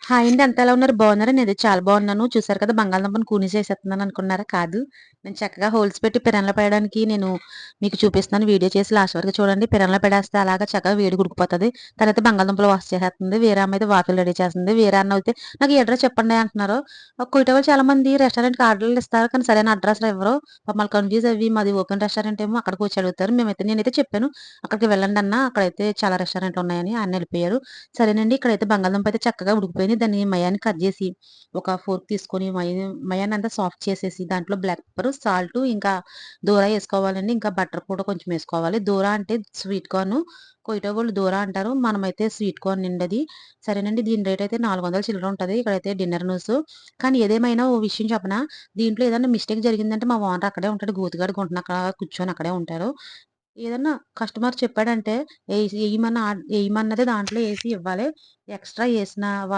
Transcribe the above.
Hi అండి. అంతా ఎలా ఉన్నారు? బాగున్నారా? నేనైతే చాలా బాగున్నాను. చూసారు కదా బంగాళదుంపని కూని చేసేస్తున్నాను అనుకున్నారా? కాదు. నేను చక్కగా హోల్స్ పెట్టి పెనంలో పేయడానికి నేను మీకు చూపిస్తున్నాను. వీడియో చేసి లాస్ట్ వరకు చూడండి. పెనంలో పెడేస్తే అలాగా చక్కగా వేడిగా ఉడికిపోతది. తర్వాత బంగాళదుంపలు వాష్ చేసేస్తుంది. వేరే అమ్మ అయితే వాఫులు రెడీ చేస్తుంది. వేరే అన్న అయితే నాకు ఈ అడ్రెస్ చెప్పండి అంటున్నారు. కుయటోళ్ళు చాలా మంది రెస్టారెంట్‌కి ఆర్డర్‌లు ఇస్తారు. కానీ సరైన అడ్రెస్‌లు ఇవ్వరు. పాపం వాళ్ళు కన్‌ఫ్యూజ్ అవ్వి మాది ఓపెన్ రెస్టారెంట్ ఏమో అక్కడికి వచ్చి అడుగుతారు. నేనైతే చెప్పాను. అక్కడికి వెళ్ళండి అన్న అక్కడైతే చాలా రెస్టారెంట్లు ఉన్నాయని. ఆయన ఎళ్ళిపోయారు. సరేనండి. ఇక్కడైతే బంగాళదుంప అయితే చక్కగా ఉడికిపోయింది. దాన్ని మయాన్ని కట్ జేసి, ఒక ఫోర్క్ తీసుకొని మయాన్నంతా సాఫ్ట్ చేసేసి, దాంట్లో బ్లాక్ పెప్పరు, సాల్టు, ఇంకా దూర ఏసుకోవాలండి. ఇంకా బటర్ కూడా కొంచెం ఏసుకోవాలి. దూర అంటే స్వీట్ కార్ను. కొయటో వాళ్ళు దూర అంటారు. మనమైతే స్వీట్ కార్న్ అండి అది. సరేనండి. దీని రేట్ అయితే 400 చిల్లర ఉంటది. ఇక్కడైతే డిన్నర్ నూసు. కానీ ఏదేమైనా ఓ విషయం చెప్పనా? దీంట్లో ఏదైనా మిస్టేక్ జరిగిందంటే మా ఓనర్ అక్కడే ఉంటాడు. గోతిగాడు గుంటన అక్కడ కూర్చొని అక్కడే ఉంటారు. ఏదన్నా కస్టమర్ చెప్పాడంటే ఎయమన్నదే దాంట్లో ఏసి ఇవ్వాలి. ఎక్స్‌ట్రా ఏసినా వాడు